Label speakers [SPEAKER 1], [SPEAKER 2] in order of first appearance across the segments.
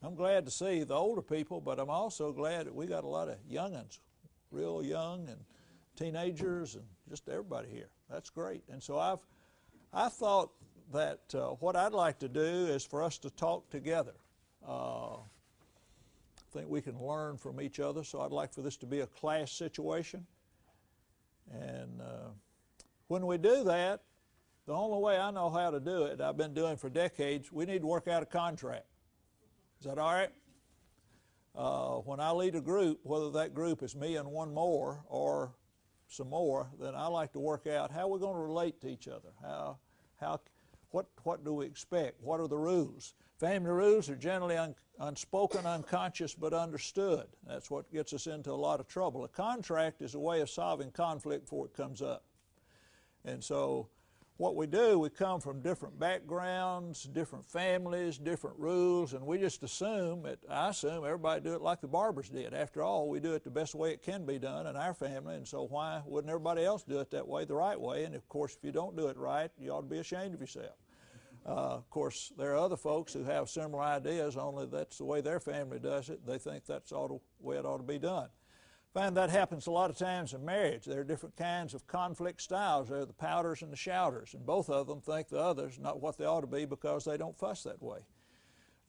[SPEAKER 1] I'm glad to see the older people, but I'm also glad that we got a lot of young'uns, real young, and teenagers, and just everybody here. That's great. And so I thought that what I'd like to do is for us to talk together. I think we can learn from each other, so I'd like for this to be a class situation. And when we do that, the only way I know how to do it, I've been doing for decades, we need to work out a contract. Is that all right? When I lead a group, whether that group is me and one more or some more, then I like to work out how we're going to relate to each other. What do we expect? What are the rules? Family rules are generally unspoken, unconscious, but understood. That's what gets us into a lot of trouble. A contract is a way of solving conflict before it comes up. And so what we do, we come from different backgrounds, different families, different rules, and we just assume, I assume everybody do it like the Barbers did. After all, we do it the best way it can be done in our family, and so why wouldn't everybody else do it that way, the right way? And of course, if you don't do it right, you ought to be ashamed of yourself. Of course, there are other folks who have similar ideas, only that's the way their family does it. They think that's the way it ought to be done. I find that happens a lot of times in marriage. There are different kinds of conflict styles. There are the pouters and the shouters, and both of them think the other's not what they ought to be because they don't fuss that way.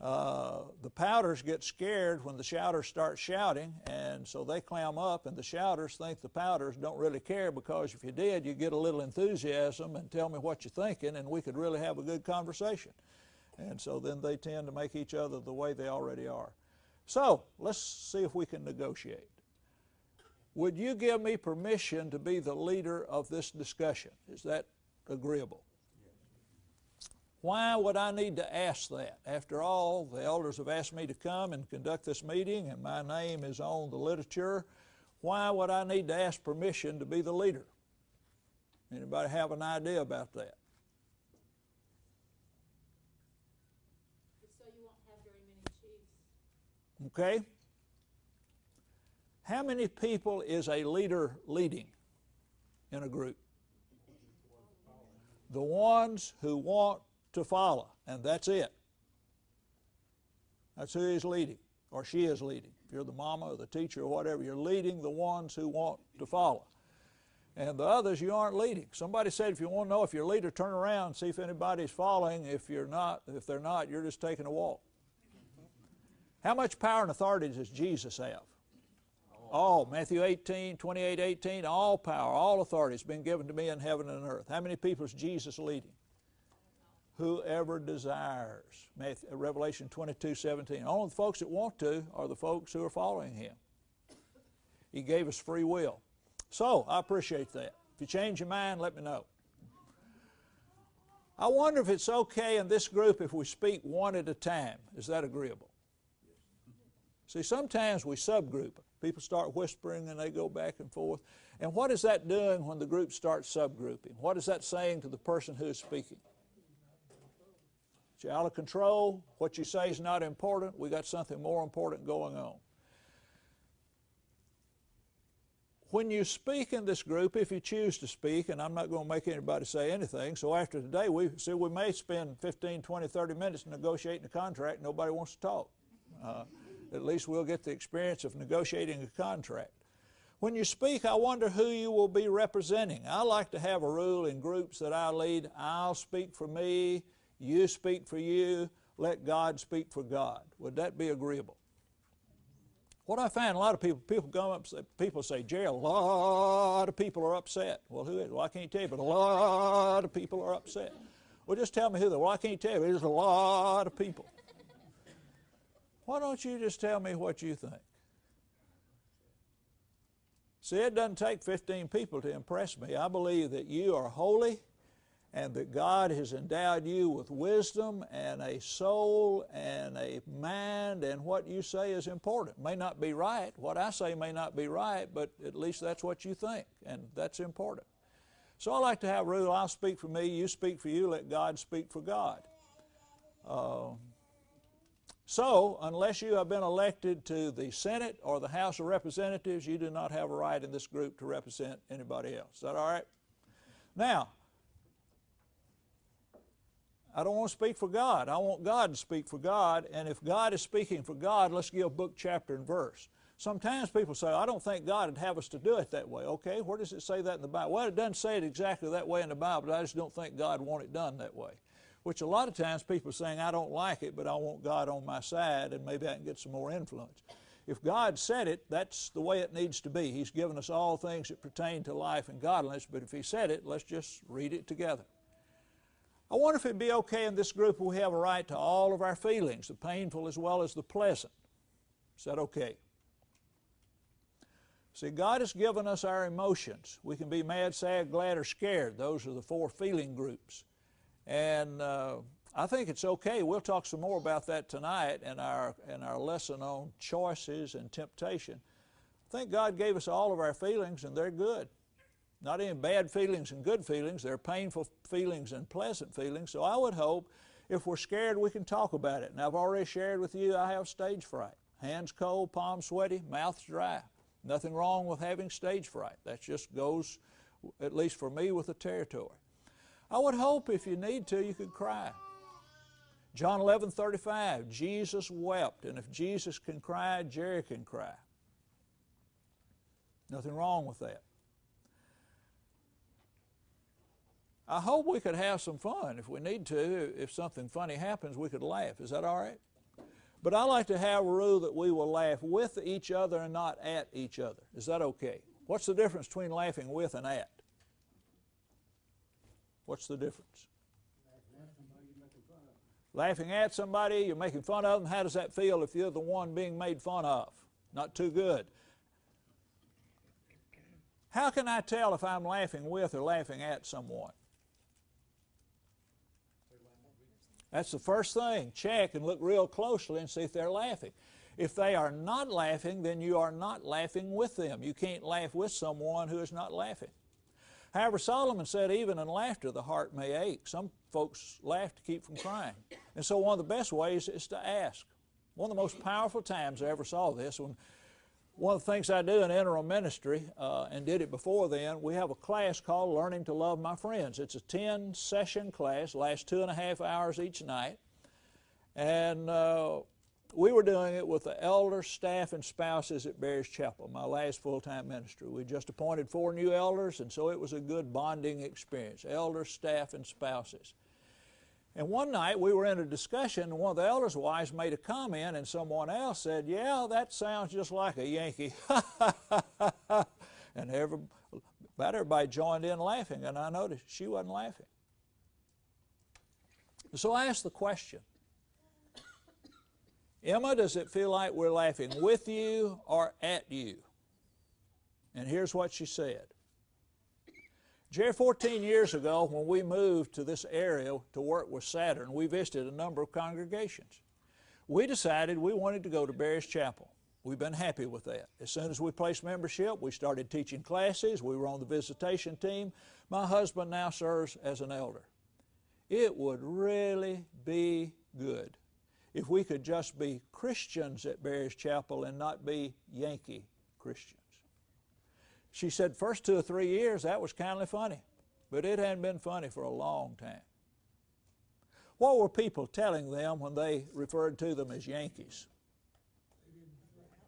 [SPEAKER 1] The pouters get scared when the shouters start shouting, and so they clam up, and the shouters think the pouters don't really care because if you did, you get a little enthusiasm and tell me what you're thinking, and we could really have a good conversation. And so then they tend to make each other the way they already are. So let's see if we can negotiate. Would you give me permission to be the leader of this discussion? Is that agreeable? Why would I need to ask that? After all, the elders have asked me to come and conduct this meeting, and my name is on the literature. Why would I need to ask permission to be the leader? Anybody have an idea about that?
[SPEAKER 2] So you won't have very many chiefs.
[SPEAKER 1] Okay. How many people is a leader leading in a group? The ones who want to follow, and that's it. That's who he's leading, or she is leading. If you're the mama or the teacher or whatever, you're leading the ones who want to follow. And the others you aren't leading. Somebody said if you want to know if you're a leader, turn around and see if anybody's following. If they're not, you're just taking a walk. How much power and authority does Jesus have? All. Matthew 18, 28, 18, all power, all authority has been given to me in heaven and earth. How many people is Jesus leading? Whoever desires. Revelation 22, 17. Only the folks that want to are the folks who are following him. He gave us free will. So, I appreciate that. If you change your mind, let me know. I wonder if it's okay in this group if we speak one at a time. Is that agreeable? See, sometimes we subgroup. People start whispering and they go back and forth. And what is that doing when the group starts subgrouping? What is that saying to the person who is speaking? You're out of control. What you say is not important. We got something more important going on. When you speak in this group, if you choose to speak, and I'm not going to make anybody say anything, so after today, we may spend 15, 20, 30 minutes negotiating a contract. Nobody wants to talk. At least we'll get the experience of negotiating a contract. When you speak, I wonder who you will be representing. I like to have a rule in groups that I lead. I'll speak for me. You speak for you. Let God speak for God. Would that be agreeable? What I find, a lot of people come up, people say, Jerry, a lot of people are upset. Well, who is? Well, I can't tell you, but a lot of people are upset. Well, just tell me who they are. Well, I can't tell you. There's a lot of people. Why don't you just tell me what you think? See, it doesn't take 15 people to impress me. I believe that you are holy and that God has endowed you with wisdom and a soul and a mind, and what you say is important. It may not be right. What I say may not be right, but at least that's what you think, and that's important. So I like to have a rule. I'll speak for me, you speak for you, let God speak for God. So, unless you have been elected to the Senate or the House of Representatives, you do not have a right in this group to represent anybody else. Is that all right? Now, I don't want to speak for God. I want God to speak for God, and if God is speaking for God, let's give book, chapter, and verse. Sometimes people say, I don't think God would have us to do it that way. Okay, where does it say that in the Bible? Well, it doesn't say it exactly that way in the Bible, but I just don't think God want it done that way. Which a lot of times people are saying, I don't like it, but I want God on my side, and maybe I can get some more influence. If God said it, that's the way it needs to be. He's given us all things that pertain to life and godliness, but if He said it, let's just read it together. I wonder if it'd be okay in this group if we have a right to all of our feelings, the painful as well as the pleasant. Is that okay? See, God has given us our emotions. We can be mad, sad, glad, or scared. Those are the 4 feeling groups. And I think it's okay. We'll talk some more about that tonight in our lesson on choices and temptation. I think God gave us all of our feelings, and they're good. Not any bad feelings and good feelings. They're painful feelings and pleasant feelings. So I would hope if we're scared, we can talk about it. Now, I've already shared with you I have stage fright. Hands cold, palms sweaty, mouth dry. Nothing wrong with having stage fright. That just goes, at least for me, with the territory. I would hope if you need to, you could cry. John 11:35, Jesus wept. And if Jesus can cry, Jerry can cry. Nothing wrong with that. I hope we could have some fun. If we need to, if something funny happens, we could laugh. Is that all right? But I like to have a rule that we will laugh with each other and not at each other. Is that okay? What's the difference between laughing with and at? What's the difference? Laughing at somebody, you're making fun of them. How does that feel if you're the one being made fun of? Not too good. How can I tell if I'm laughing with or laughing at someone? That's the first thing. Check and look real closely and see if they're laughing. If they are not laughing, then you are not laughing with them. You can't laugh with someone who is not laughing. However, Solomon said even in laughter the heart may ache. Some folks laugh to keep from crying. And so one of the best ways is to ask. One of the most powerful times I ever saw this, when one of the things I do in interim ministry, and did it before then, we have a class called Learning to Love My Friends. It's a 10-session class, lasts 2.5 hours each night. And we were doing it with the elders, staff, and spouses at Barry's Chapel, my last full-time ministry. We just appointed 4 new elders, and so it was a good bonding experience, elders, staff, and spouses. And one night we were in a discussion, and one of the elders' wives made a comment, and someone else said, yeah, that sounds just like a Yankee. And about everybody joined in laughing, and I noticed she wasn't laughing. So I asked the question, Emma, does it feel like we're laughing with you or at you? And here's what she said. Jerry, 14 years ago, when we moved to this area to work with Saturn, we visited a number of congregations. We decided we wanted to go to Barry's Chapel. We've been happy with that. As soon as we placed membership, we started teaching classes. We were on the visitation team. My husband now serves as an elder. It would really be good if we could just be Christians at Barry's Chapel and not be Yankee Christians. She said first 2 or 3 years that was kind of funny, but it hadn't been funny for a long time. What were people telling them when they referred to them as Yankees?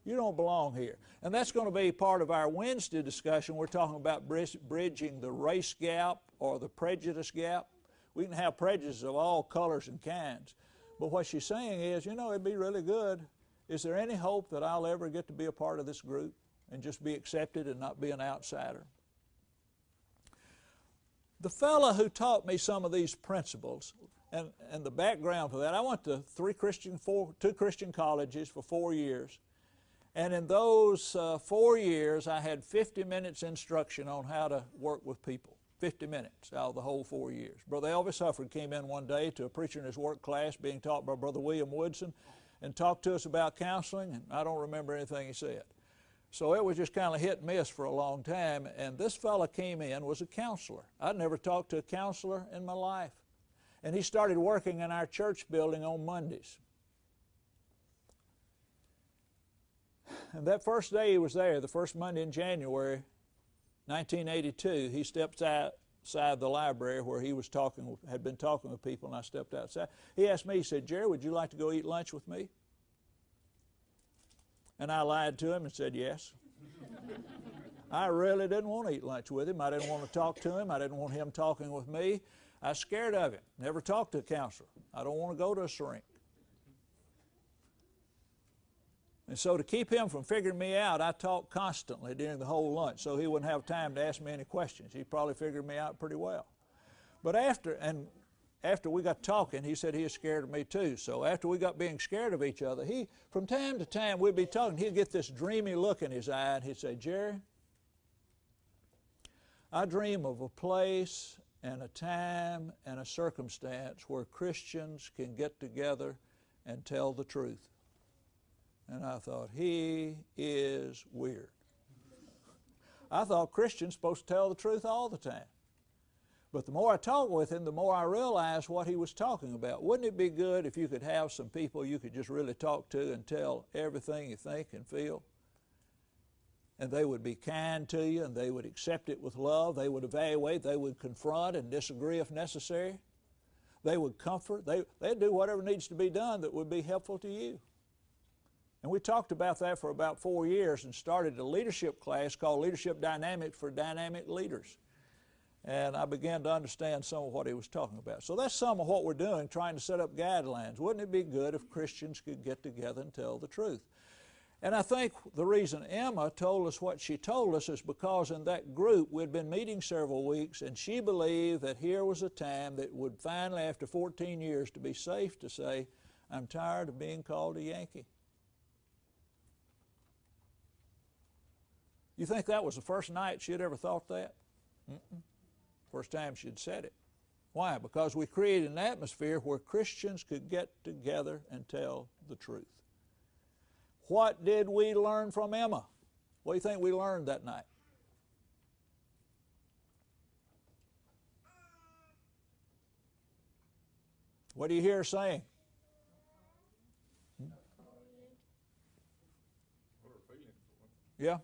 [SPEAKER 1] You don't belong here. And that's going to be part of our Wednesday discussion. We're talking about bridging the race gap or the prejudice gap. We can have prejudice of all colors and kinds. But what she's saying is, you know, it'd be really good. Is there any hope that I'll ever get to be a part of this group and just be accepted and not be an outsider? The fellow who taught me some of these principles, and the background for that, I went to 2 Christian colleges for 4 years. And in those 4 years, I had 50 minutes instruction on how to work with people. 50 minutes out of the whole 4 years. Brother Elvis Hufford came in one day to a preacher in his work class being taught by Brother William Woodson and talked to us about counseling, and I don't remember anything he said. So it was just kind of hit and miss for a long time, and this fella came in, was a counselor. I'd never talked to a counselor in my life. And he started working in our church building on Mondays. And that first day he was there, the first Monday in January 1982, he steps out outside the library where he was had been talking with people, and I stepped outside. He asked me, he said, "Jerry, would you like to go eat lunch with me?" And I lied to him and said yes. I really didn't want to eat lunch with him. I didn't want to talk to him. I didn't want him talking with me. I was scared of him. Never talked to a counselor. I don't want to go to a shrink. And so to keep him from figuring me out, I talked constantly during the whole lunch so he wouldn't have time to ask me any questions. He probably figured me out pretty well. But after we got talking, he said he was scared of me too. So after we got being scared of each other, from time to time we'd be talking, he'd get this dreamy look in his eye, and he'd say, "Jerry, I dream of a place and a time and a circumstance where Christians can get together and tell the truth." And I thought, he is weird. I thought Christians supposed to tell the truth all the time. But the more I talked with him, the more I realized what he was talking about. Wouldn't it be good if you could have some people you could just really talk to and tell everything you think and feel? And they would be kind to you, and they would accept it with love. They would evaluate. They would confront and disagree if necessary. They would comfort. They'd do whatever needs to be done that would be helpful to you. And we talked about that for about 4 years and started a leadership class called Leadership Dynamics for Dynamic Leaders. And I began to understand some of what he was talking about. So that's some of what we're doing, trying to set up guidelines. Wouldn't it be good if Christians could get together and tell the truth? And I think the reason Emma told us what she told us is because in that group we'd been meeting several weeks, and she believed that here was a time that would finally, after 14 years, to be safe to say, "I'm tired of being called a Yankee." You think that was the first night she'd ever thought that? First time she'd said it. Why? Because we created an atmosphere where Christians could get together and tell the truth. What did we learn from Emma? What do you think we learned that night? What do you hear her saying? Yeah.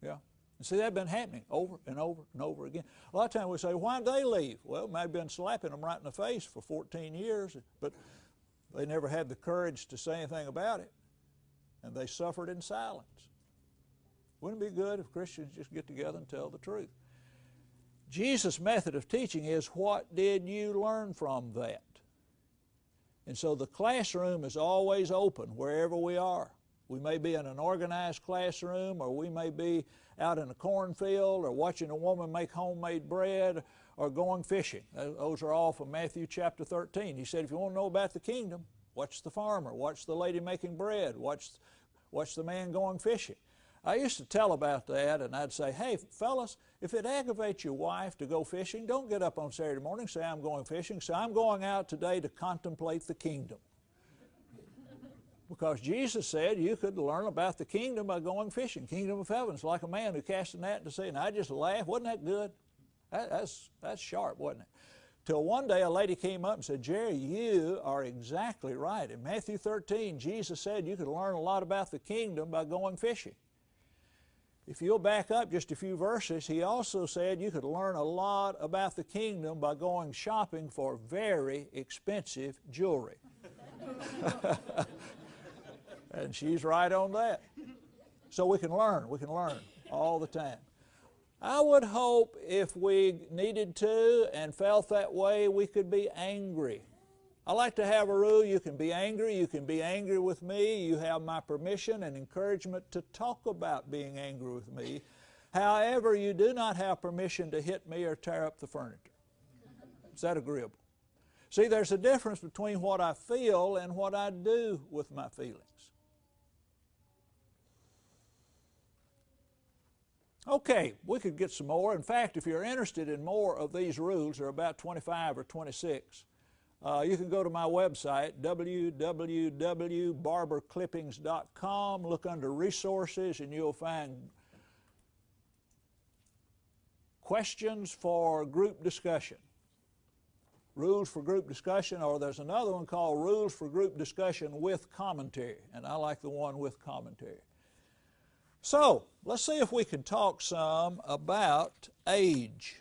[SPEAKER 1] Yeah. And see, that's been happening over and over and over again. A lot of times we say, "Why did they leave?" Well, maybe been slapping them right in the face for 14 years, but they never had the courage to say anything about it, and they suffered in silence. Wouldn't it be good if Christians just get together and tell the truth? Jesus' method of teaching is, what did you learn from that? And so the classroom is always open wherever we are. We may be in an organized classroom, or we may be out in a cornfield, or watching a woman make homemade bread, or going fishing. Those are all from Matthew chapter 13. He said, if you want to know about the kingdom, watch the farmer, watch the lady making bread, watch the man going fishing. I used to tell about that, and I'd say, "Hey, fellas, if it aggravates your wife to go fishing, don't get up on Saturday morning and say, 'I'm going fishing.' Say, 'I'm going out today to contemplate the kingdom.'" Because Jesus said you could learn about the kingdom by going fishing. Kingdom of heaven is like a man who cast a net into the sea. And I just laughed. Wasn't that good? That's sharp, wasn't it? Till one day a lady came up and said, "Jerry, you are exactly right. In Matthew 13, Jesus said you could learn a lot about the kingdom by going fishing. If you'll back up just a few verses, he also said you could learn a lot about the kingdom by going shopping for very expensive jewelry." And she's right on that. So we can learn all the time. I would hope if we needed to and felt that way, we could be angry. I like to have a rule: you can be angry with me, you have my permission and encouragement to talk about being angry with me. However, you do not have permission to hit me or tear up the furniture. Is that agreeable? See, there's a difference between what I feel and what I do with my feelings. Okay, we could get some more. In fact, if you're interested in more of these rules, there are about 25 or 26. You can go to my website, www.barberclippings.com, look under resources, and you'll find questions for group discussion. Rules for group discussion, or there's another one called Rules for Group Discussion with Commentary, and I like the one with commentary. So, let's see if we can talk some about age.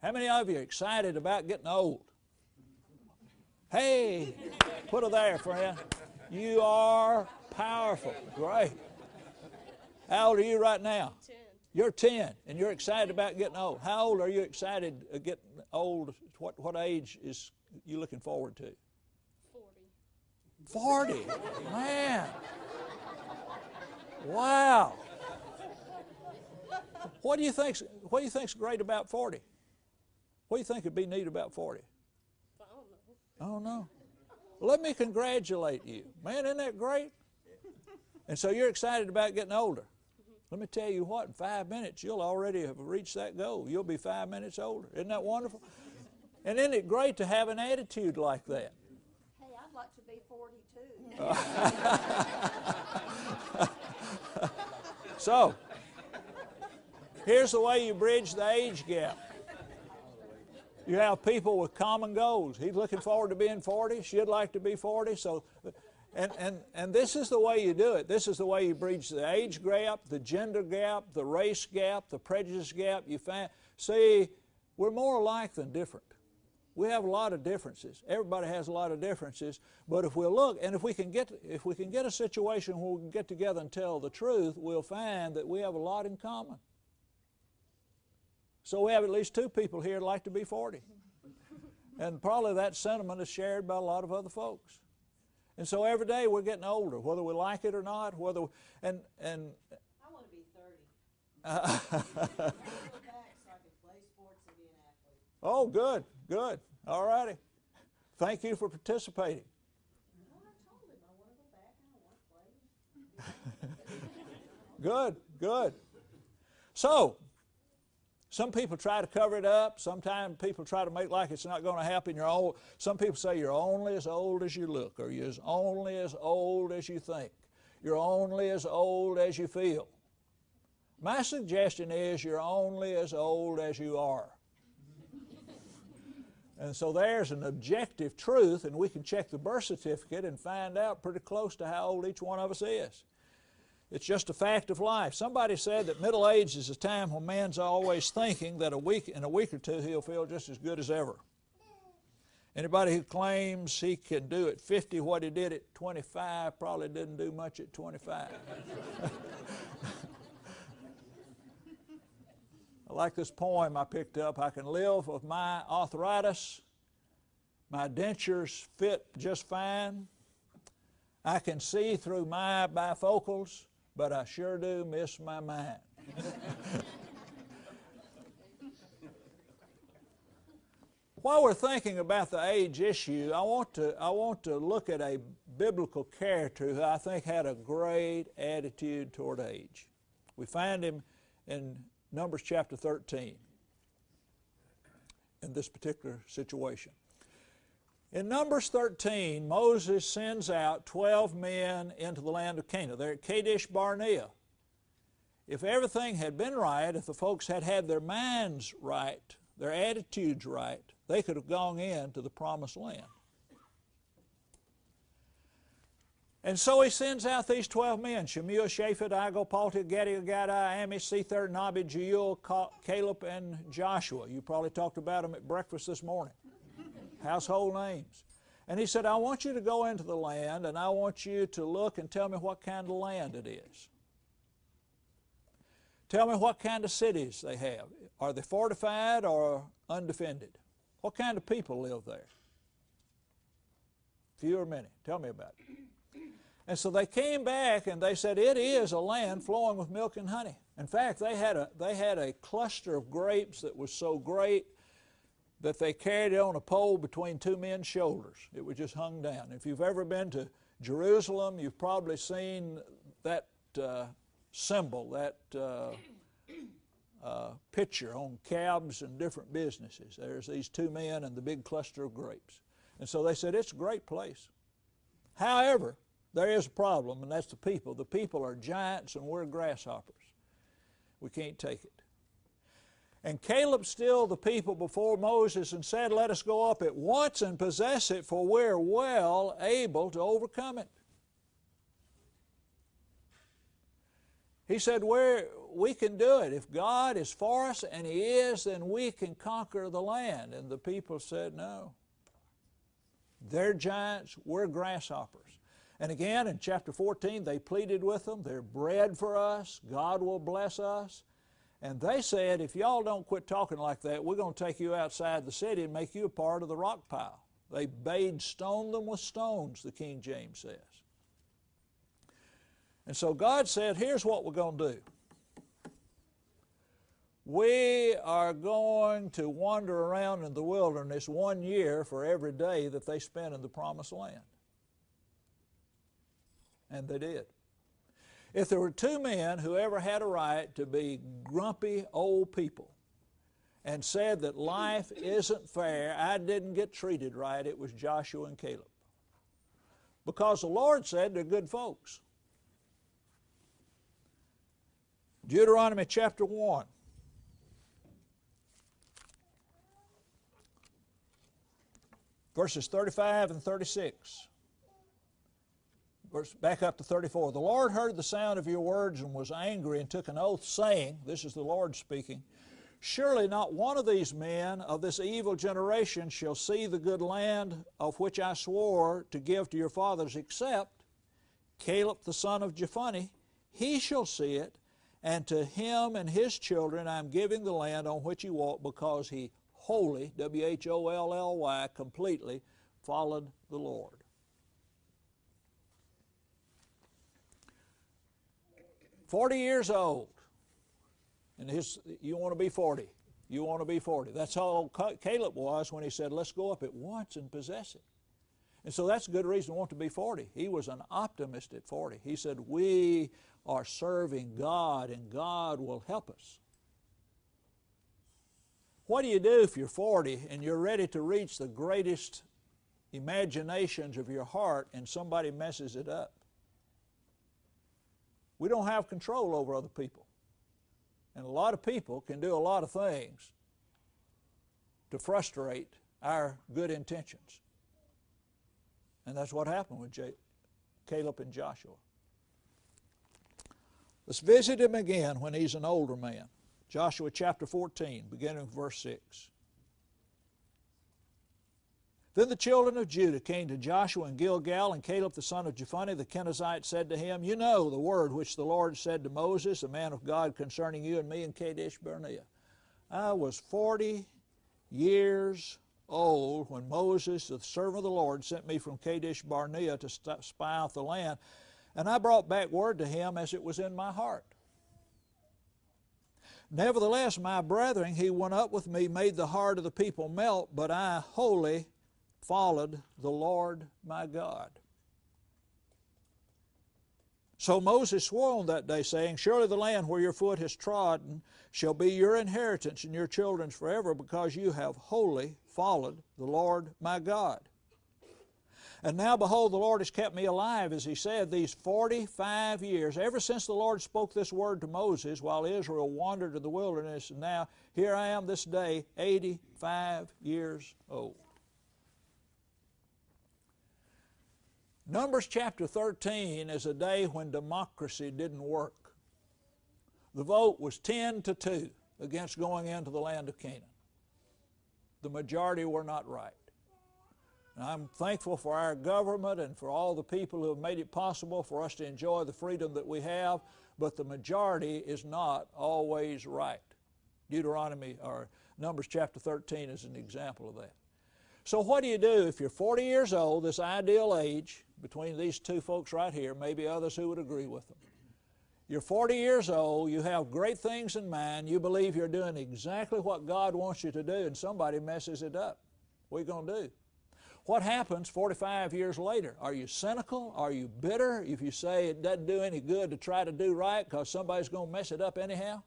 [SPEAKER 1] How many of you are excited about getting old? Hey, put her there, friend. You are powerful. Great. How old are you right now?
[SPEAKER 2] 10.
[SPEAKER 1] You're 10, and you're excited about getting old. How old are you excited to get old? What age is you looking forward to?
[SPEAKER 2] 40.
[SPEAKER 1] 40? Man. Wow. What do you think's great about 40? What do you think would be neat about 40?
[SPEAKER 2] I don't know.
[SPEAKER 1] Oh, no. Let me congratulate you. Man, isn't that great? And so you're excited about getting older. Let me tell you what, in 5 minutes, you'll already have reached that goal. You'll be 5 minutes older. Isn't that wonderful? And isn't it great to have an attitude like that?
[SPEAKER 3] Hey, I'd like to be 42.
[SPEAKER 1] So, here's the way you bridge the age gap. You have people with common goals. He's looking forward to being 40. She'd like to be 40. So, and this is the way you do it. This is the way you bridge the age gap, the gender gap, the race gap, the prejudice gap. See, we're more alike than different. We have a lot of differences. Everybody has a lot of differences. But if we'll look, and if we can get a situation where we can get together and tell the truth, we'll find that we have a lot in common. So we have at least 2 people here that like to be 40. And probably that sentiment is shared by a lot of other folks. And so every day we're getting older, whether we like it or not, and
[SPEAKER 3] I want to be 30. I want to go back so I can play sports and be an athlete.
[SPEAKER 1] Oh, good, good. All righty. Thank you for participating.
[SPEAKER 3] No, I told him I want to go back and I want to play.
[SPEAKER 1] Good, good. So, some people try to cover it up. Sometimes people try to make like it's not going to happen. You're old. Some people say you're only as old as you look, or you're only as old as you think. You're only as old as you feel. My suggestion is you're only as old as you are. And so there's an objective truth, and we can check the birth certificate and find out pretty close to how old each one of us is. It's just a fact of life. Somebody said that middle age is a time when man's always thinking that in a week or two he'll feel just as good as ever. Anybody who claims he can do at 50 what he did at 25 probably didn't do much at 25. I like this poem I picked up. I can live with my arthritis. My dentures fit just fine. I can see through my bifocals, but I sure do miss my mind. While we're thinking about the age issue, I want to look at a biblical character who I think had a great attitude toward age. We find him in Numbers chapter 13 in this particular situation. In Numbers 13, Moses sends out 12 men into the land of Canaan. They're at Kadesh Barnea. If everything had been right, if the folks had had their minds right, their attitudes right, they could have gone into the promised land. And so he sends out these 12 men, Shemuel, Shaphat, Igal, Palti, Gadi, Gadai, Amish, Sether, Nabi, Jeuel, Caleb, and Joshua. You probably talked about them at breakfast this morning. Household names. And he said, I want you to go into the land, and I want you to look and tell me what kind of land it is. Tell me what kind of cities they have. Are they fortified or undefended? What kind of people live there? Few or many? Tell me about it. And so they came back and they said, it is a land flowing with milk and honey. In fact, they had a cluster of grapes that was so great that they carried it on a pole between 2 men's shoulders. It was just hung down. If you've ever been to Jerusalem, you've probably seen that symbol, that picture on cabs and different businesses. There's these 2 men and the big cluster of grapes. And so they said, it's a great place. However, there is a problem, and that's the people. The people are giants and we're grasshoppers. We can't take it. And Caleb stilled the people before Moses and said, let us go up at once and possess it, for we're well able to overcome it. He said, we can do it. If God is for us, and He is, then we can conquer the land. And the people said, no. They're giants, we're grasshoppers. And again, in chapter 14, they pleaded with them, they're bread for us, God will bless us. And they said, if y'all don't quit talking like that, we're going to take you outside the city and make you a part of the rock pile. They bade stone them with stones, the King James says. And so God said, here's what we're going to do. We are going to wander around in the wilderness 1 year for every day that they spent in the promised land. And they did. If there were two men who ever had a right to be grumpy old people and said that life isn't fair, I didn't get treated right, it was Joshua and Caleb. Because the Lord said they're good folks. Deuteronomy chapter 1. Verses 35 and 36. Back up to 34. The Lord heard the sound of your words and was angry and took an oath, saying, this is the Lord speaking, surely not one of these men of this evil generation shall see the good land of which I swore to give to your fathers, except Caleb the son of Jephunneh. He shall see it, and to him and his children I am giving the land on which he walked, because he wholly, W-H-O-L-L-Y, completely followed the Lord. "40 years old, and you want to be 40. You want to be 40. That's how old Caleb was when he said, let's go up at once and possess it. And so that's a good reason to want to be 40. He was an optimist at 40. He said, we are serving God, and God will help us. What do you do if you're 40 and you're ready to reach the greatest imaginations of your heart and somebody messes it up? We don't have control over other people. And a lot of people can do a lot of things to frustrate our good intentions. And that's what happened with Caleb and Joshua. Let's visit him again when he's an older man. Joshua chapter 14, beginning with verse 6. Then the children of Judah came to Joshua in Gilgal, and Caleb the son of Jephunneh the Kenizzite said to him, you know the word which the Lord said to Moses, a man of God, concerning you and me in Kadesh Barnea. I was 40 years old when Moses, the servant of the Lord, sent me from Kadesh Barnea to spy out the land, and I brought back word to him as it was in my heart. Nevertheless, my brethren, he went up with me, made the heart of the people melt, but I wholly followed the Lord my God. So Moses swore on that day, saying, surely the land where your foot has trodden shall be your inheritance and your children's forever, because you have wholly followed the Lord my God. And now, behold, the Lord has kept me alive, as he said, these 45 years, ever since the Lord spoke this word to Moses while Israel wandered in the wilderness. And now, here I am this day, 85 years old. Numbers chapter 13 is a day when democracy didn't work. The vote was 10-2 against going into the land of Canaan. The majority were not right. And I'm thankful for our government and for all the people who have made it possible for us to enjoy the freedom that we have, but the majority is not always right. Deuteronomy, or Numbers chapter 13 is an example of that. So what do you do if you're 40 years old, this ideal age, between these two folks right here, maybe others who would agree with them. You're 40 years old, you have great things in mind, you believe you're doing exactly what God wants you to do, and somebody messes it up. What are you going to do? What happens 45 years later? Are you cynical? Are you bitter if you say it doesn't do any good to try to do right because somebody's going to mess it up anyhow?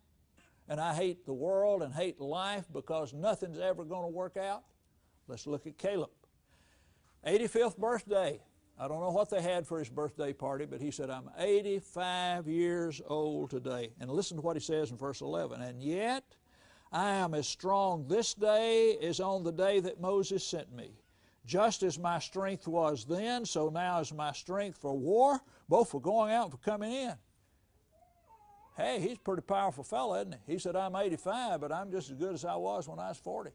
[SPEAKER 1] And I hate the world and hate life because nothing's ever going to work out? Let's look at Caleb. 85th birthday. I don't know what they had for his birthday party, but he said, I'm 85 years old today. And listen to what he says in verse 11. And yet I am as strong this day as on the day that Moses sent me. Just as my strength was then, so now is my strength for war, both for going out and for coming in. Hey, he's a pretty powerful fellow, isn't he? He said, I'm 85, but I'm just as good as I was when I was 40.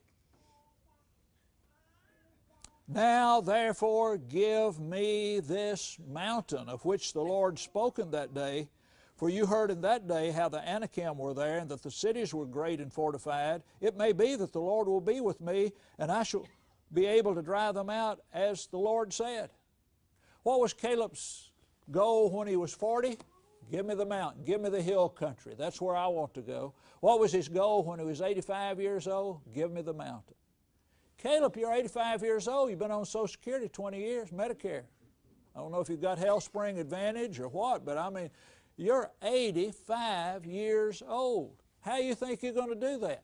[SPEAKER 1] Now, therefore, give me this mountain of which the Lord spoken that day. For you heard in that day how the Anakim were there, and that the cities were great and fortified. It may be that the Lord will be with me, and I shall be able to drive them out as the Lord said. What was Caleb's goal when he was 40? Give me the mountain. Give me the hill country. That's where I want to go. What was his goal when he was 85 years old? Give me the mountain. Caleb, you're 85 years old. You've been on Social Security 20 years, Medicare. I don't know if you've got HealthSpring Advantage or what, but I mean, you're 85 years old. How do you think you're going to do that?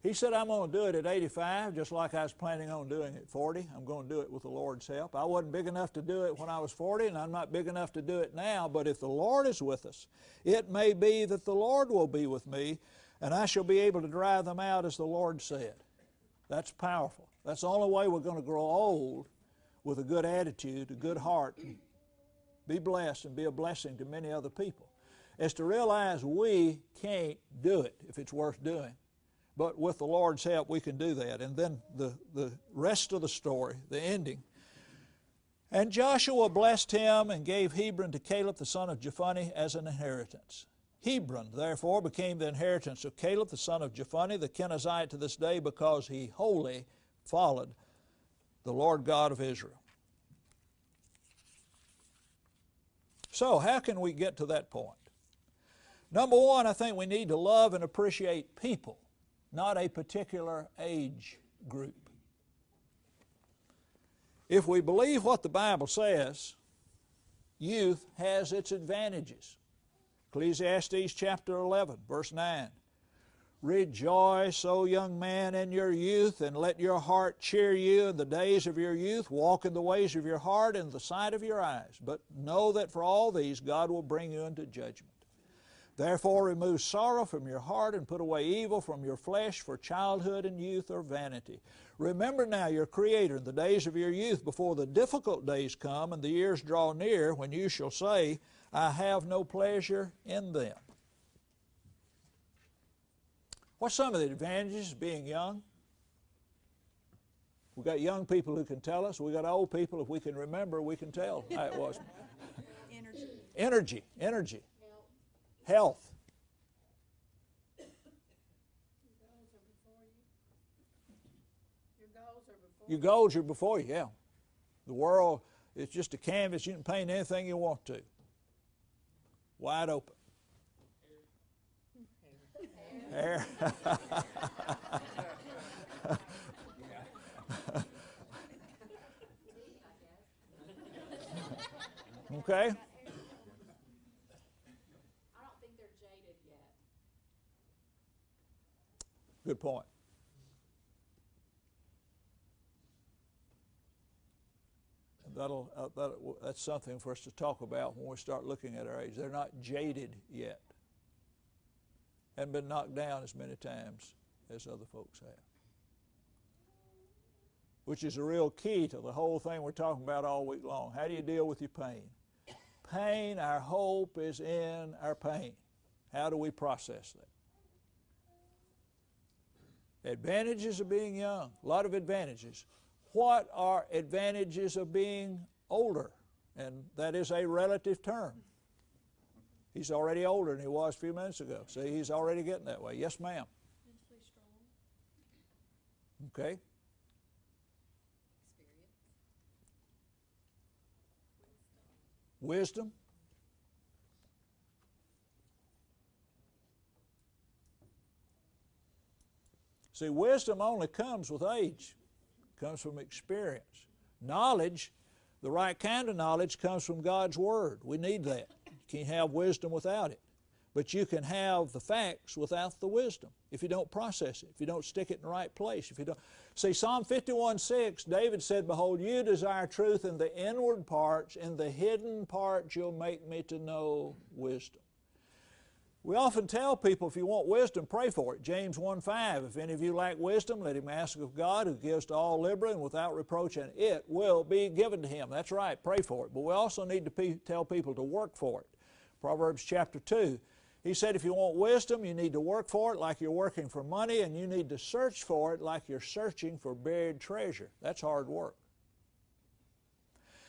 [SPEAKER 1] He said, I'm going to do it at 85, just like I was planning on doing it at 40. I'm going to do it with the Lord's help. I wasn't big enough to do it when I was 40, and I'm not big enough to do it now, but if the Lord is with us, it may be that the Lord will be with me, and I shall be able to drive them out as the Lord said. That's powerful. That's the only way we're going to grow old, with a good attitude, a good heart, and be blessed and be a blessing to many other people, is to realize we can't do it if it's worth doing. But with the Lord's help, we can do that. And then the rest of the story, the ending. And Joshua blessed him and gave Hebron to Caleb the son of Jephunneh as an inheritance. Hebron, therefore, became the inheritance of Caleb the son of Jephunneh the Kenizzite to this day, because he wholly followed the Lord God of Israel. So, how can we get to that point? Number one, I think we need to love and appreciate people, not a particular age group. If we believe what the Bible says, youth has its advantages. Ecclesiastes chapter 11, verse 9. Rejoice, O young man, in your youth, and let your heart cheer you in the days of your youth. Walk in the ways of your heart and the sight of your eyes. But know that for all these God will bring you into judgment. Therefore remove sorrow from your heart and put away evil from your flesh, for childhood and youth are vanity. Remember now your Creator in the days of your youth, before the difficult days come and the years draw near, when you shall say, I have no pleasure in them. What's some of the advantages of being young? We've got young people who can tell us. We've got old people, if we can remember, we can tell how it was. Energy. Health. Your goals are before you, yeah. The world is just a canvas. You can paint anything you want to. Wide open. Hair. Okay. Good point. That's something for us to talk about when we start looking at our age. They're not jaded yet. Haven't been knocked down as many times as other folks have. Which is a real key to the whole thing we're talking about all week long. How do you deal with your pain? Pain, our hope is in our pain. How do we process that? Advantages of being young. A lot of advantages. What are advantages of being older? And that is a relative term. He's already older than he was a few minutes ago. See, he's already getting that way. Yes, ma'am.
[SPEAKER 2] Mentally strong.
[SPEAKER 1] Okay. Wisdom. See, wisdom only comes with age. It comes from experience. Knowledge, the right kind of knowledge, comes from God's Word. We need that. You can't have wisdom without it. But you can have the facts without the wisdom if you don't process it, if you don't stick it in the right place. If you don't. See, Psalm 51:6, David said, Behold, you desire truth in the inward parts, in the hidden parts you'll make me to know wisdom. We often tell people, if you want wisdom, pray for it. James 1:5, if any of you lack wisdom, let him ask of God, who gives to all liberally and without reproach, and it will be given to him. That's right, pray for it. But we also need to tell people to work for it. Proverbs chapter 2, he said if you want wisdom, you need to work for it like you're working for money, and you need to search for it like you're searching for buried treasure. That's hard work.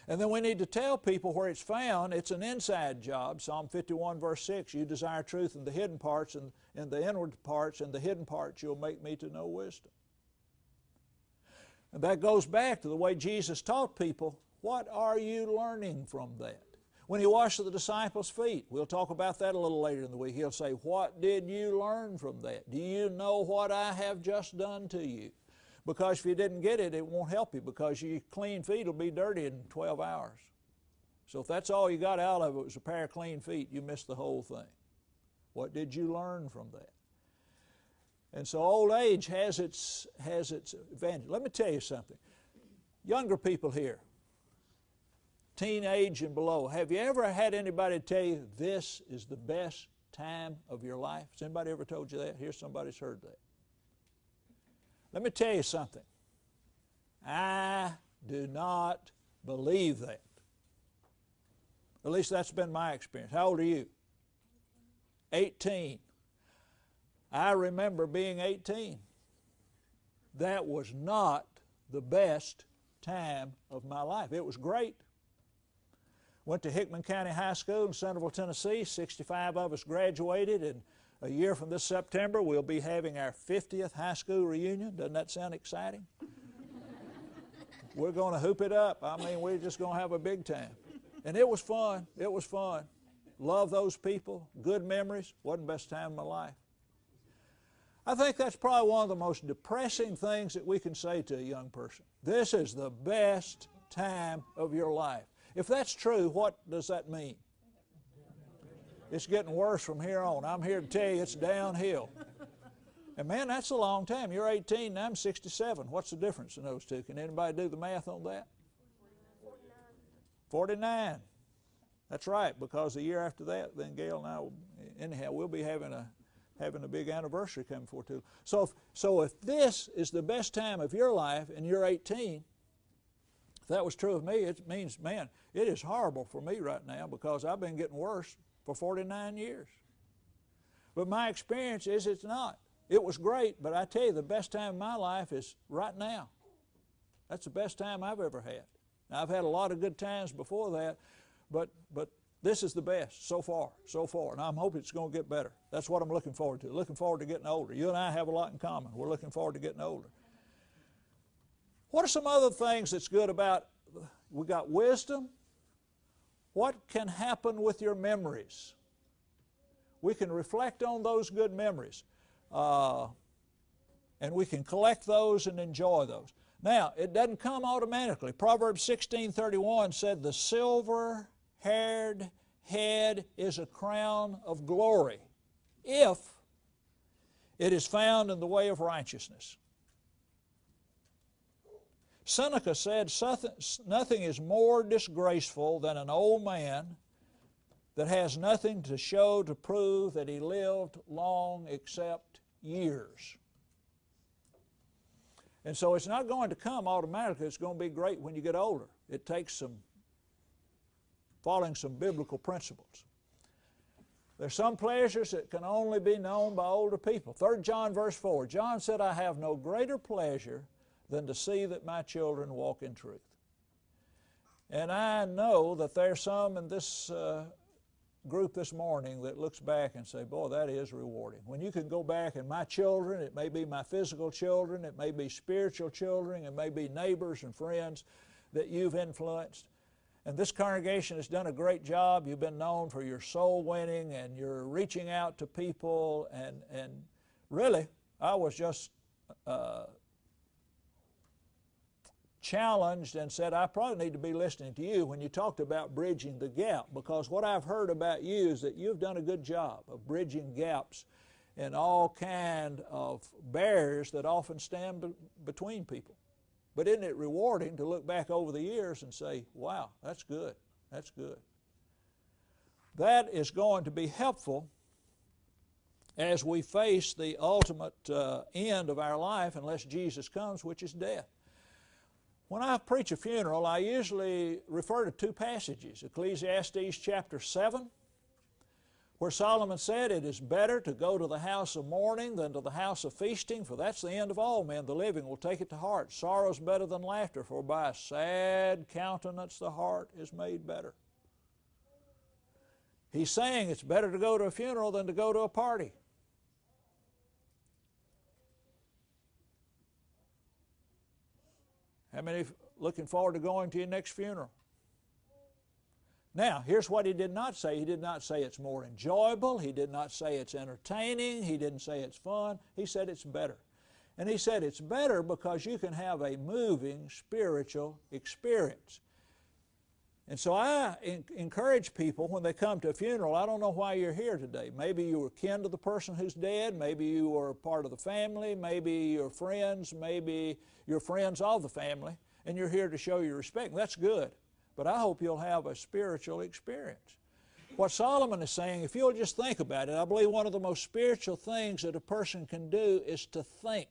[SPEAKER 1] And then we need to tell people where it's found. It's an inside job. Psalm 51 verse 6, you desire truth in the hidden parts, and in the inward parts, and the hidden parts you'll make me to know wisdom. And that goes back to the way Jesus taught people. What are you learning from that? When he washed the disciples' feet, we'll talk about that a little later in the week. He'll say, what did you learn from that? Do you know what I have just done to you? Because if you didn't get it, it won't help you, because your clean feet will be dirty in 12 hours. So if that's all you got out of it was a pair of clean feet, you missed the whole thing. What did you learn from that? And so old age has its advantage. Let me tell you something. Younger people here, teenage and below, have you ever had anybody tell you this is the best time of your life? Has anybody ever told you that? Here's somebody's heard that. Let me tell you something. I do not believe that. At least that's been my experience. How old are you? 18. I remember being 18. That was not the best time of my life. It was great. Went to Hickman County High School in Centerville, Tennessee. 65 of us graduated, and a year from this September, we'll be having our 50th high school reunion. Doesn't that sound exciting? We're going to hoop it up. I mean, we're just going to have a big time. And it was fun. It was fun. Love those people. Good memories. Wasn't the best time of my life. I think that's probably one of the most depressing things that we can say to a young person. This is the best time of your life. If that's true, what does that mean? It's getting worse from here on. I'm here to tell you it's downhill. And man, that's a long time. You're 18 and I'm 67. What's the difference in those two? Can anybody do the math on that? 49. That's right, because the year after that, then Gail and I, anyhow, we'll be having a big anniversary coming forward too. So if this is the best time of your life and you're 18, if that was true of me, it means, man, it is horrible for me right now, because I've been getting worse for 49 years. But my experience is it's not. It was great, but I tell you, the best time of my life is right now. That's the best time I've ever had. Now, I've had a lot of good times before that, but this is the best so far, and I'm hoping it's going to get better. That's what I'm looking forward to. Looking forward to getting older. You and I have a lot in common. We're looking forward to getting older. What are some other things that's good about, we got wisdom. What can happen with your memories? We can reflect on those good memories, and we can collect those and enjoy those. Now, it doesn't come automatically. Proverbs 16:31 said, the silver-haired head is a crown of glory, if it is found in the way of righteousness. Seneca said, nothing is more disgraceful than an old man that has nothing to show to prove that he lived long except years. And so it's not going to come automatically. It's going to be great when you get older. It takes following some biblical principles. There's some pleasures that can only be known by older people. 3 John verse 4, John said, I have no greater pleasure than to see that my children walk in truth. And I know that there's some in this group this morning that looks back and say, boy, that is rewarding. When you can go back and my children, it may be my physical children, it may be spiritual children, it may be neighbors and friends that you've influenced. And this congregation has done a great job. You've been known for your soul winning and your reaching out to people. And really, I was just challenged and said, I probably need to be listening to you when you talked about bridging the gap, because what I've heard about you is that you've done a good job of bridging gaps in all kind of barriers that often stand between people. But isn't it rewarding to look back over the years and say, wow, that's good, that's good. That is going to be helpful as we face the ultimate end of our life unless Jesus comes, which is death. When I preach a funeral, I usually refer to two passages. Ecclesiastes chapter 7, where Solomon said, "It is better to go to the house of mourning than to the house of feasting, for that's the end of all men. The living will take it to heart. Sorrow is better than laughter, for by a sad countenance the heart is made better." He's saying it's better to go to a funeral than to go to a party. How many looking forward to going to your next funeral? Now, here's what he did not say. He did not say it's more enjoyable. He did not say it's entertaining. He didn't say it's fun. He said it's better. And he said it's better because you can have a moving spiritual experience. And so I encourage people when they come to a funeral, I don't know why you're here today. Maybe you were kin to the person who's dead. Maybe you were part of the family. Maybe you're friends. Maybe you're friends of the family. And you're here to show your respect. And that's good. But I hope you'll have a spiritual experience. What Solomon is saying, if you'll just think about it, I believe one of the most spiritual things that a person can do is to think.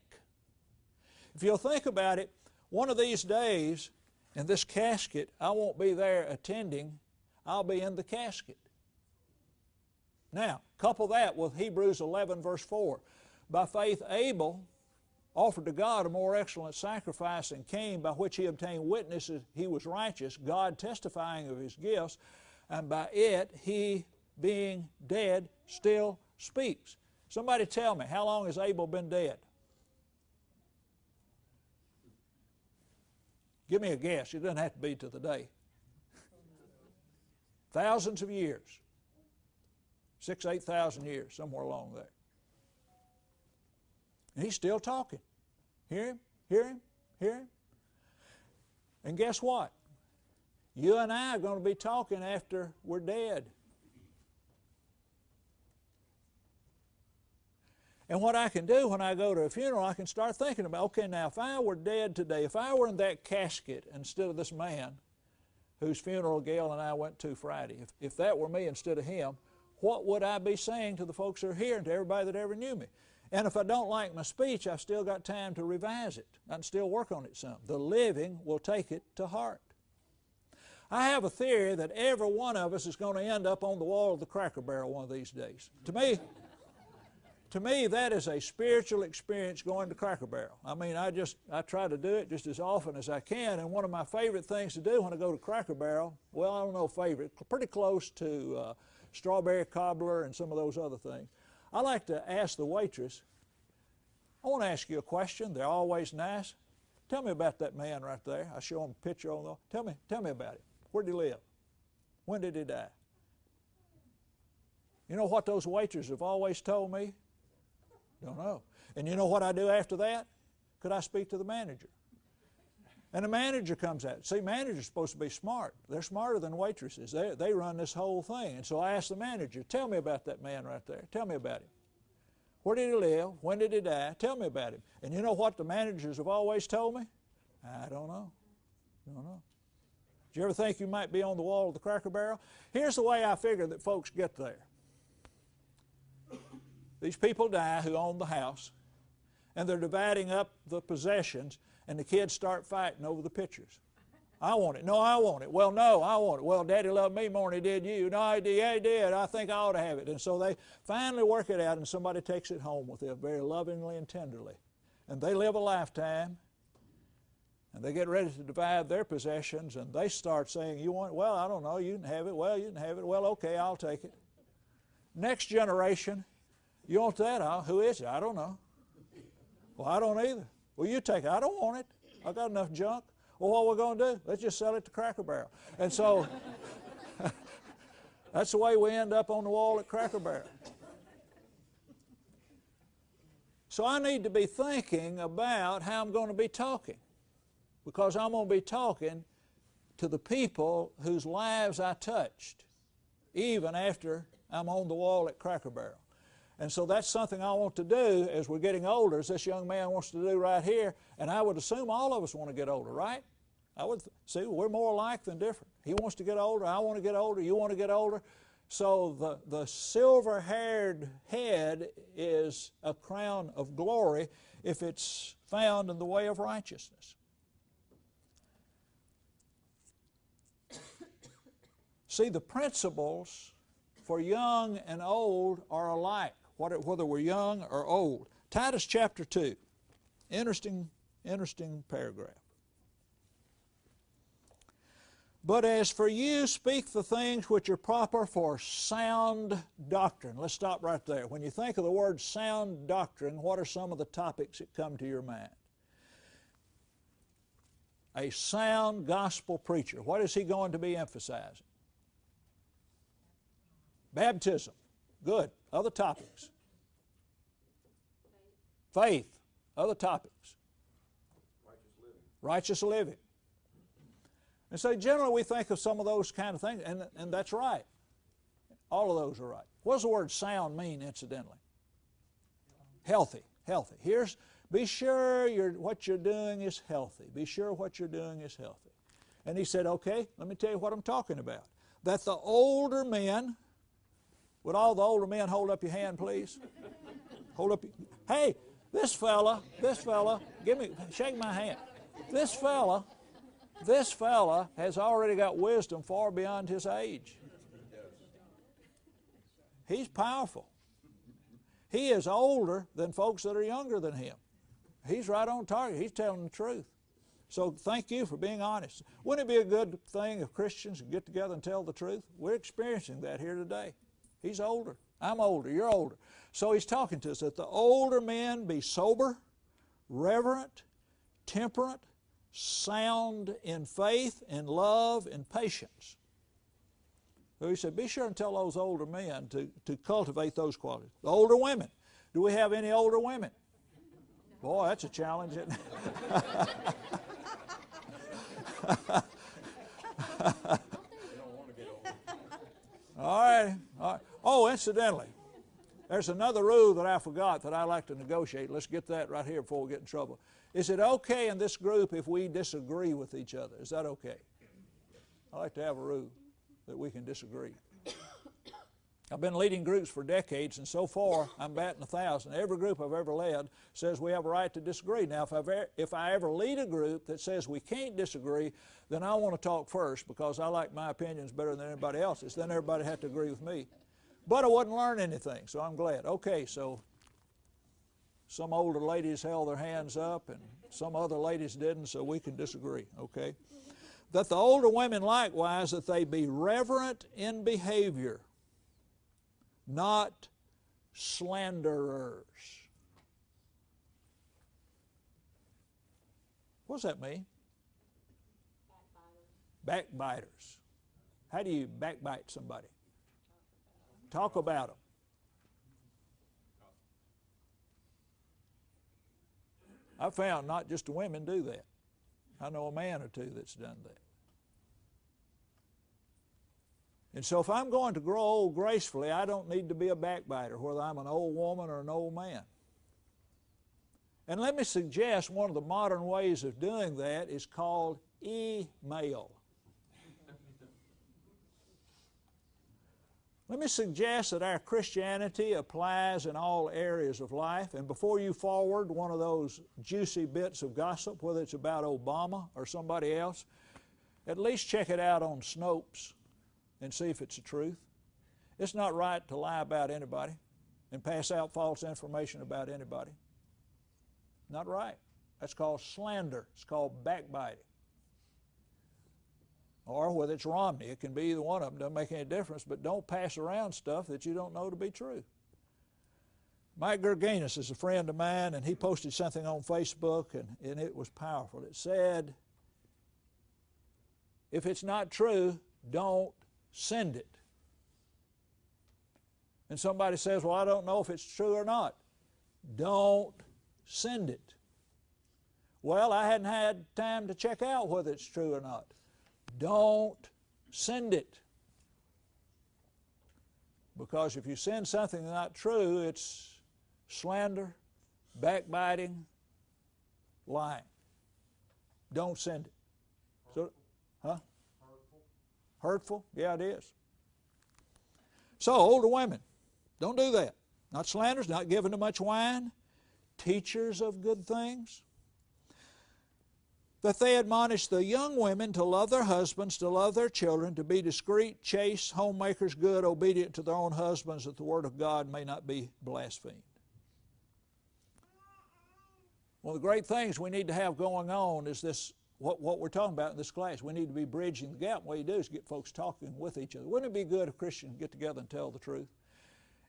[SPEAKER 1] If you'll think about it, one of these days, in this casket, I won't be there attending. I'll be in the casket. Now, couple that with Hebrews 11, verse 4. By faith, Abel offered to God a more excellent sacrifice than Cain, by which he obtained witnesses he was righteous, God testifying of his gifts, and by it he, being dead, still speaks. Somebody tell me, how long has Abel been dead? Give me a guess. It doesn't have to be to the day. Thousands of years. 6,000 to 8,000 years, somewhere along there. And he's still talking. Hear him? Hear him? Hear him? And guess what? You and I are going to be talking after we're dead. And what I can do when I go to a funeral, I can start thinking about, okay, now if I were dead today, if I were in that casket instead of this man whose funeral Gail and I went to Friday, if that were me instead of him, what would I be saying to the folks who are here and to everybody that ever knew me? And if I don't like my speech, I've still got time to revise it. I can still work on it some. The living will take it to heart. I have a theory that every one of us is going to end up on the wall of the Cracker Barrel one of these days. To me, that is a spiritual experience going to Cracker Barrel. I mean, I try to do it just as often as I can, and one of my favorite things to do when I go to Cracker Barrel, well, I don't know favorite, pretty close to strawberry cobbler and some of those other things. I like to ask the waitress, I want to ask you a question. They're always nice. Tell me about that man right there. I show them a picture on the, tell me about it. Where did he live? When did he die? You know what those waitresses have always told me? Don't know. And you know what I do after that? Could I speak to the manager? And the manager comes out. See, managers are supposed to be smart. They're smarter than waitresses. They run this whole thing. And so I asked the manager, tell me about that man right there. Tell me about him. Where did he live? When did he die? Tell me about him. And you know what the managers have always told me? I don't know. Don't know. Did you ever think you might be on the wall of the Cracker Barrel? Here's the way I figure that folks get there. These people die who own the house, and they're dividing up the possessions, and the kids start fighting over the pictures. I want it. No, I want it. Well, no, I want it. Well, Daddy loved me more than he did you. No, he did. I think I ought to have it. And so they finally work it out, and somebody takes it home with them very lovingly and tenderly. And they live a lifetime, and they get ready to divide their possessions, and they start saying, you want it? Well, I don't know. You can have it. Well, you can have it. Well, okay, I'll take it. Next generation, you want that? Who is it? I don't know. Well, I don't either. Well, you take it. I don't want it. I got enough junk. Well, what are we going to do? Let's just sell it to Cracker Barrel. And so that's the way we end up on the wall at Cracker Barrel. So I need to be thinking about how I'm going to be talking, because I'm going to be talking to the people whose lives I touched, even after I'm on the wall at Cracker Barrel. And so that's something I want to do as we're getting older, as this young man wants to do right here. And I would assume all of us want to get older, right? I would see we're more alike than different. He wants to get older. I want to get older. You want to get older. So the silver-haired head is a crown of glory if it's found in the way of righteousness. See, the principles for young and old are alike, whether we're young or old. Titus chapter 2, interesting paragraph. But as for you, speak the things which are proper for sound doctrine. Let's stop right there. When you think of the word sound doctrine, what are some of the topics that come to your mind? A sound gospel preacher. What is he going to be emphasizing? Baptism. Good. Other topics. Faith. Other topics. Righteous living. And so generally we think of some of those kind of things, and that's right. All of those are right. What does the word sound mean, incidentally? Healthy. Healthy. Be sure what you're doing is healthy. Be sure what you're doing is healthy. And he said, okay, let me tell you what I'm talking about. That the older men, would all the older men hold up your hand, please? Hold up hey, this fella, shake my hand. This fella has already got wisdom far beyond his age. He's powerful. He is older than folks that are younger than him. He's right on target. He's telling the truth. So thank you for being honest. Wouldn't it be a good thing if Christians get together and tell the truth? We're experiencing that here today. He's older. I'm older. You're older. So he's talking to us that the older men be sober, reverent, temperate, sound in faith, in love, in patience. So he said, be sure and tell those older men to cultivate those qualities. The older women. Do we have any older women? Boy, that's a challenge, isn't it? All right. Oh, incidentally, there's another rule that I forgot that I like to negotiate. Let's get that right here before we get in trouble. Is it okay in this group if we disagree with each other? Is that okay? I like to have a rule that we can disagree. I've been leading groups for decades, and so far I'm batting 1,000. Every group I've ever led says we have a right to disagree. Now, if I ever lead a group that says we can't disagree, then I want to talk first because I like my opinions better than anybody else's. Then everybody had to agree with me. But I wouldn't learn anything, so I'm glad. Okay, so some older ladies held their hands up and some other ladies didn't, so we can disagree, okay? That the older women likewise, that they be reverent in behavior, not slanderers. What does that mean? Backbiters. How do you backbite somebody? Talk about them. I found not just the women do that. I know a man or two that's done that. And so if I'm going to grow old gracefully, I don't need to be a backbiter, whether I'm an old woman or an old man. And let me suggest one of the modern ways of doing that is called email. Let me suggest that our Christianity applies in all areas of life. And before you forward one of those juicy bits of gossip, whether it's about Obama or somebody else, at least check it out on Snopes and see if it's the truth. It's not right to lie about anybody and pass out false information about anybody. Not right. That's called slander. It's called backbiting. Or whether it's Romney, it can be either one of them. Doesn't make any difference, but don't pass around stuff that you don't know to be true. Mike Gerganis is a friend of mine, and he posted something on Facebook, and it was powerful. It said, if it's not true, don't send it. And somebody says, well, I don't know if it's true or not. Don't send it. Well, I hadn't had time to check out whether it's true or not. Don't send it. Because if you send something that's not true, it's slander, backbiting, lying. Don't send it. So, huh? Hurtful? Yeah, it is. So, older women, don't do that. Not slanderers, not giving too much wine, teachers of good things. That they admonish the young women to love their husbands, to love their children, to be discreet, chaste, homemakers, good, obedient to their own husbands, that the word of God may not be blasphemed. One of the great things we need to have going on is this, what we're talking about in this class. We need to be bridging the gap. What you do is get folks talking with each other. Wouldn't it be good if Christians get together and tell the truth?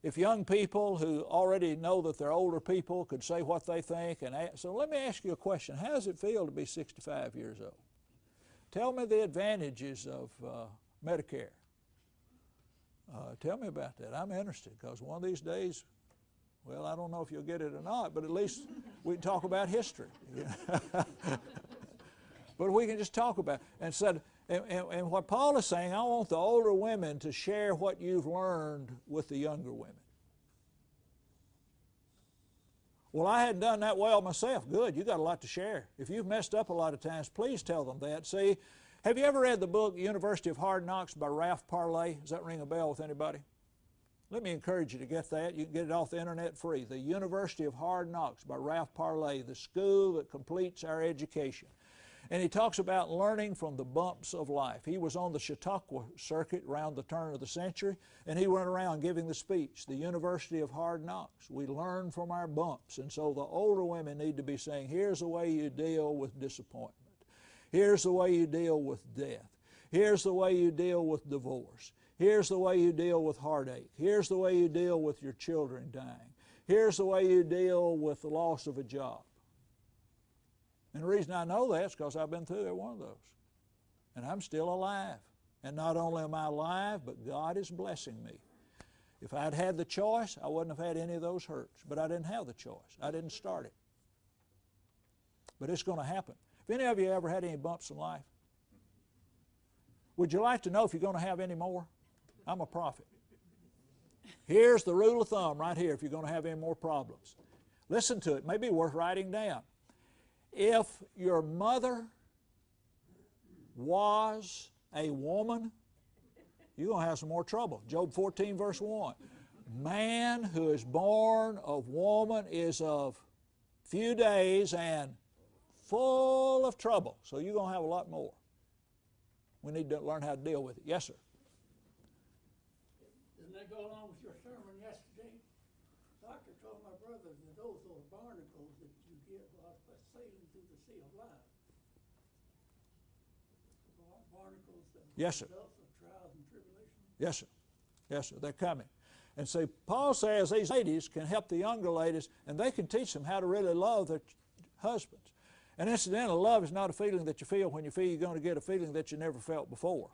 [SPEAKER 1] If young people who already know that they're older people could say what they think. So let me ask you a question. How does it feel to be 65 years old? Tell me the advantages of Medicare. Tell me about that. I'm interested, because one of these days, well, I don't know if you'll get it or not, but at least we can talk about history. But we can just talk about it. And what Paul is saying, I want the older women to share what you've learned with the younger women. Well, I hadn't done that well myself. Good, you got a lot to share. If you've messed up a lot of times, please tell them that. See, have you ever read the book University of Hard Knocks by Ralph Parlay? Does that ring a bell with anybody? Let me encourage you to get that. You can get it off the internet free. The University of Hard Knocks by Ralph Parlay, the school that completes our education. And he talks about learning from the bumps of life. He was on the Chautauqua circuit around the turn of the century, and he went around giving the speech, the University of Hard Knocks. We learn from our bumps. And so the older women need to be saying, here's the way you deal with disappointment. Here's the way you deal with death. Here's the way you deal with divorce. Here's the way you deal with heartache. Here's the way you deal with your children dying. Here's the way you deal with the loss of a job. And the reason I know that is because I've been through every one of those. And I'm still alive. And not only am I alive, but God is blessing me. If I'd had the choice, I wouldn't have had any of those hurts. But I didn't have the choice. I didn't start it. But it's going to happen. If any of you ever had any bumps in life, would you like to know if you're going to have any more? I'm a prophet. Here's the rule of thumb right here if you're going to have any more problems. Listen to it. It may be worth writing down. If your mother was a woman, you're going to have some more trouble. Job 14, verse 1. Man who is born of woman is of few days and full of trouble. So you're going to have a lot more. We need to learn how to deal with it. Yes, sir.
[SPEAKER 4] Doesn't that go along with your sermon yesterday? Doctor told my brother that those little barnacles that you get while sailing through the sea of life. Barnacles that
[SPEAKER 1] Yes, sir.
[SPEAKER 4] result of trials and tribulations.
[SPEAKER 1] Yes, sir. Yes, sir. They're coming. And so Paul says these ladies can help the younger ladies, and they can teach them how to really love their husbands. And incidentally, love is not a feeling that you feel when you feel you're going to get a feeling that you never felt before.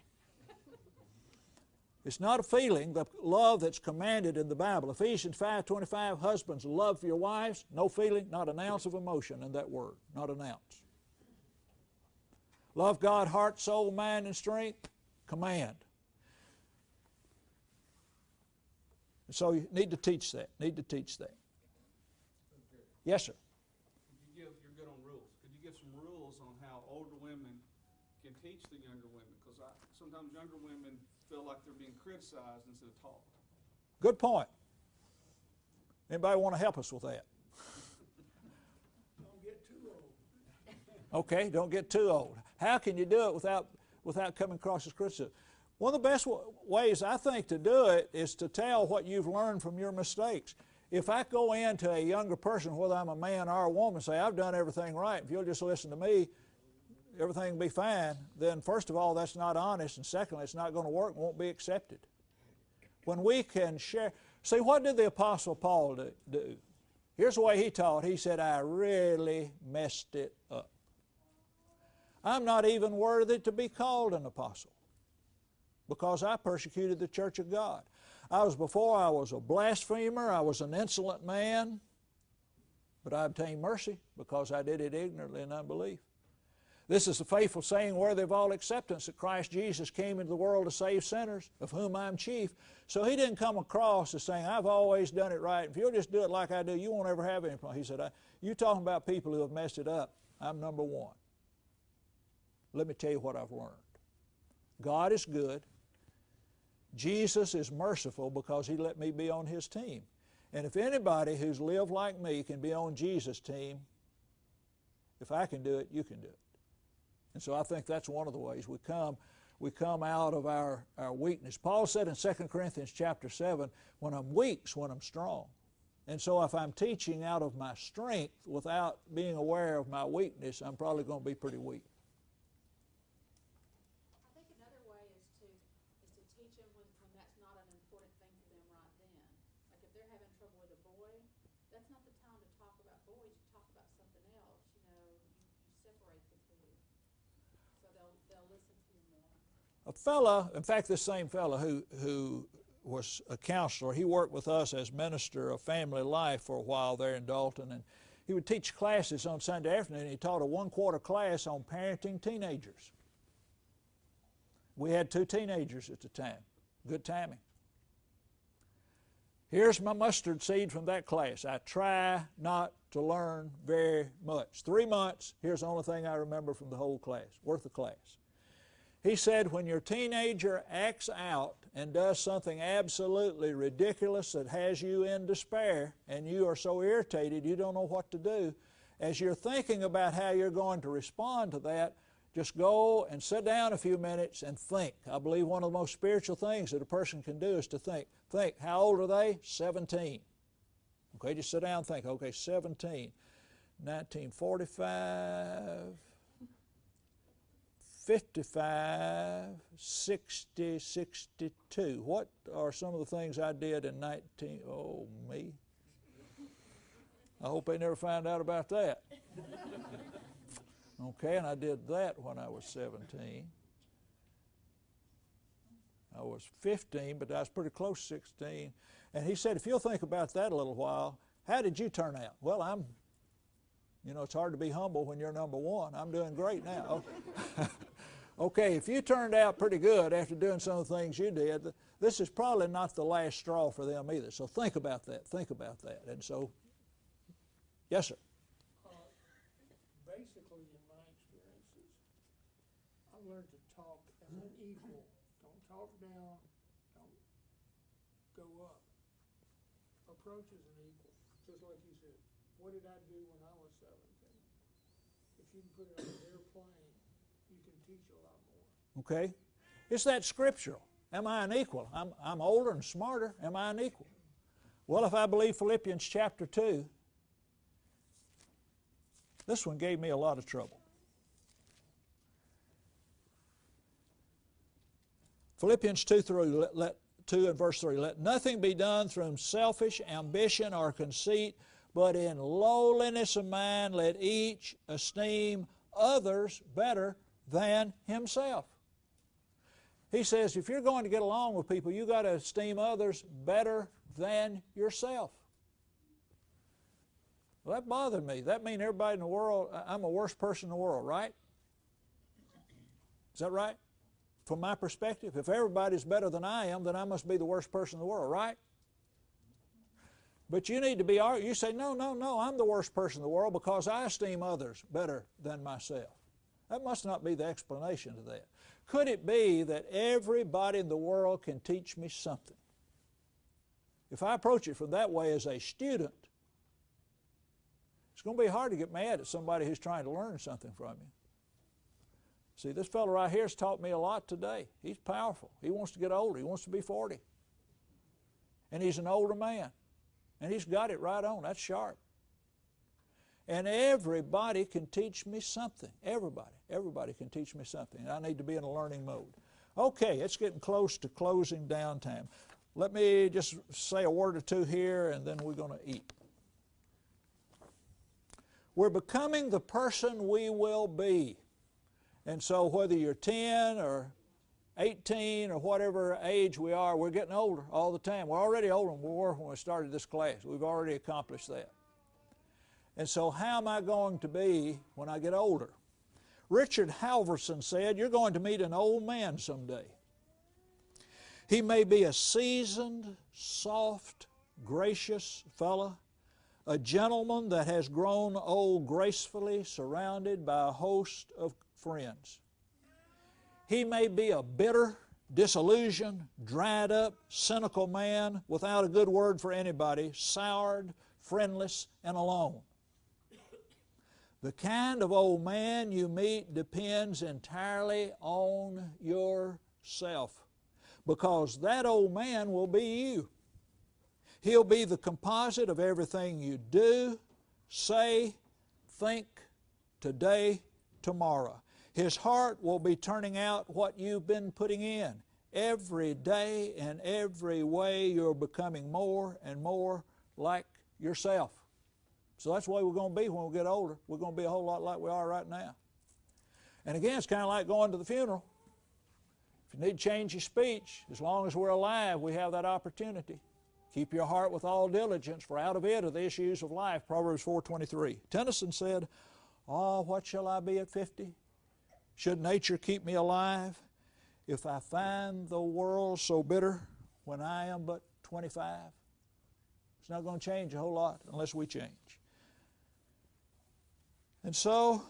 [SPEAKER 1] It's not a feeling, the love that's commanded in the Bible. Ephesians 5:25, husbands, love for your wives, no feeling, not an ounce of emotion in that word, not an ounce. Love God, heart, soul, mind, and strength, command. And so you need to teach that, Yes, sir.
[SPEAKER 5] You're good on rules. Could you give some rules on how older women can teach the younger women? Because sometimes younger women feel like they're being criticized instead of taught.
[SPEAKER 1] Good point. Anybody want to help us with that?
[SPEAKER 4] Don't get too old.
[SPEAKER 1] Okay, don't get too old. How can you do it without coming across as criticism? One of the best ways, I think, to do it is to tell what you've learned from your mistakes. If I go into a younger person, whether I'm a man or a woman, say, I've done everything right, if you'll just listen to me, everything will be fine, then first of all, that's not honest, and secondly, it's not going to work and won't be accepted. When we can share, see, what did the Apostle Paul do? Here's the way he taught. He said, I really messed it up. I'm not even worthy to be called an apostle because I persecuted the church of God. Before I was a blasphemer, I was an insolent man, but I obtained mercy because I did it ignorantly in unbelief. This is the faithful saying worthy of all acceptance, that Christ Jesus came into the world to save sinners, of whom I'm chief. So he didn't come across as saying, I've always done it right. If you'll just do it like I do, you won't ever have any problem. He said, you're talking about people who have messed it up. I'm number one. Let me tell you what I've learned. God is good. Jesus is merciful because He let me be on His team. And if anybody who's lived like me can be on Jesus' team, if I can do it, you can do it. And so I think that's one of the ways we come out of our weakness. Paul said in 2 Corinthians chapter 7, when I'm weak's when I'm strong. And so if I'm teaching out of my strength without being aware of my weakness, I'm probably going to be pretty weak.
[SPEAKER 2] I think another way is to teach them when that's not an important thing for them right then. Like if they're having trouble with a boy, that's not the time to talk about boys. You talk about something else. You separate the two, so they'll listen to you more.
[SPEAKER 1] A fella, in fact, this same fella who was a counselor, he worked with us as minister of family life for a while there in Dalton, and he would teach classes on Sunday afternoon. He taught a 1/4 class on parenting teenagers. We had 2 teenagers at the time. Good timing. Here's my mustard seed from that class. I try not to learn very much. 3 months, here's the only thing I remember from the whole class, worth the class. He said, when your teenager acts out and does something absolutely ridiculous that has you in despair and you are so irritated you don't know what to do, as you're thinking about how you're going to respond to that, just go and sit down a few minutes and think. I believe one of the most spiritual things that a person can do is to think. Think, how old are they? 17. Okay, just sit down and think. Okay, 17, 1945... 55, 60, 62. What are some of the things I did in me? I hope they never find out about that. Okay, and I did that when I was 17. I was 15, but I was pretty close to 16. And he said, if you'll think about that a little while, how did you turn out? Well, it's hard to be humble when you're number one. I'm doing great now. Okay, if you turned out pretty good after doing some of the things you did, this is probably not the last straw for them either. So think about that. Think about that. And so, yes, sir.
[SPEAKER 4] Basically, in my experiences, I've learned to talk as an equal. Don't talk down. Don't go up. Approach as an equal. Just like you said, what did I do when I was 17? If you can put it on their plane, you can teach a lot more.
[SPEAKER 1] Okay. Is that scriptural? Am I an equal? I'm older and smarter. Am I an equal? Well, if I believe Philippians chapter 2, this one gave me a lot of trouble. Philippians 2 and verse 3, let nothing be done through selfish ambition or conceit, but in lowliness of mind let each esteem others better than himself. He says if you're going to get along with people, you've got to esteem others better than yourself. Well, that bothered me. That means everybody in the world, I'm the worst person in the world, right? Is that right? From my perspective, if everybody's better than I am, then I must be the worst person in the world, right? But you need to be, you say, no, I'm the worst person in the world because I esteem others better than myself. That must not be the explanation to that. Could it be that everybody in the world can teach me something? If I approach it from that way as a student, it's going to be hard to get mad at somebody who's trying to learn something from you. See, this fellow right here has taught me a lot today. He's powerful. He wants to get older. He wants to be 40. And he's an older man. And he's got it right on. That's sharp. And everybody can teach me something. Everybody can teach me something. And I need to be in a learning mode. Okay, it's getting close to closing down time. Let me just say a word or two here, and then we're going to eat. We're becoming the person we will be. And so whether you're 10 or 18 or whatever age we are, we're getting older all the time. We're already older than we were when we started this class. We've already accomplished that. And so how am I going to be when I get older? Richard Halverson said, you're going to meet an old man someday. He may be a seasoned, soft, gracious fellow, a gentleman that has grown old gracefully, surrounded by a host of friends. He may be a bitter disillusioned, dried up, cynical man without a good word for anybody, soured, friendless, and alone. The kind of old man you meet depends entirely on yourself, because that old man will be you. He'll be the composite of everything you do, say, think, today, tomorrow. His heart will be turning out what you've been putting in. Every day and every way you're becoming more and more like yourself. So that's the way we're going to be when we get older. We're going to be a whole lot like we are right now. And again, it's kind of like going to the funeral. If you need to change your speech, as long as we're alive, we have that opportunity. Keep your heart with all diligence, for out of it are the issues of life, Proverbs 4:23. Tennyson said, "Oh, what shall I be at 50? Should nature keep me alive? If I find the world so bitter when I am but 25. It's not going to change a whole lot unless we change. And so,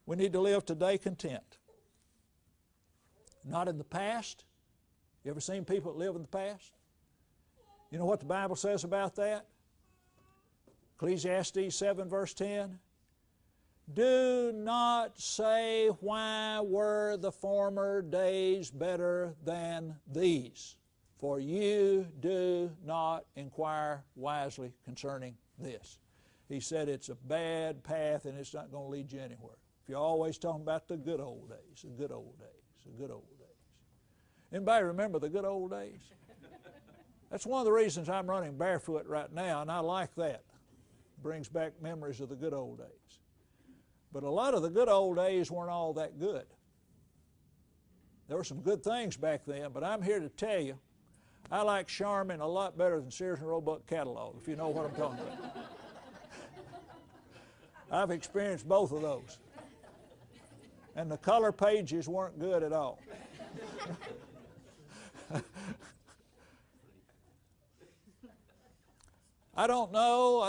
[SPEAKER 1] we need to live today content. Not in the past. You ever seen people that live in the past? You know what the Bible says about that? Ecclesiastes 7 verse 10. Do not say, why were the former days better than these? For you do not inquire wisely concerning this. He said it's a bad path and it's not going to lead you anywhere. If you're always talking about the good old days, the good old days, the good old days. Anybody remember the good old days? That's one of the reasons I'm running barefoot right now, and I like that. Brings back memories of the good old days. But a lot of the good old days weren't all that good. There were some good things back then, but I'm here to tell you, I like Charmin a lot better than Sears and Roebuck catalog, if you know what I'm talking about. I've experienced both of those. And the color pages weren't good at all. I don't know,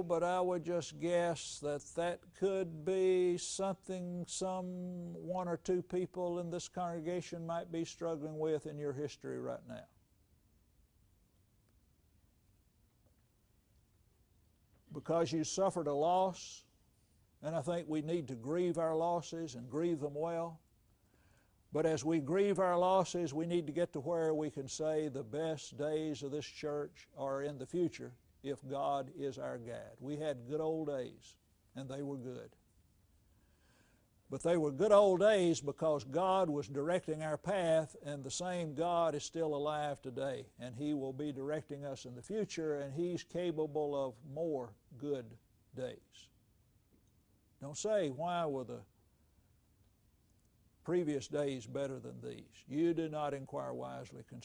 [SPEAKER 1] but I would just guess that that could be something some one or two people in this congregation might be struggling with in your history right now. Because you suffered a loss, and I think we need to grieve our losses and grieve them well. But as we grieve our losses, we need to get to where we can say the best days of this church are in the future if God is our guide. We had good old days, and they were good. But they were good old days because God was directing our path, and the same God is still alive today, and He will be directing us in the future, and He's capable of more good days. Don't say, why were the previous days better than these? You do not inquire wisely concerning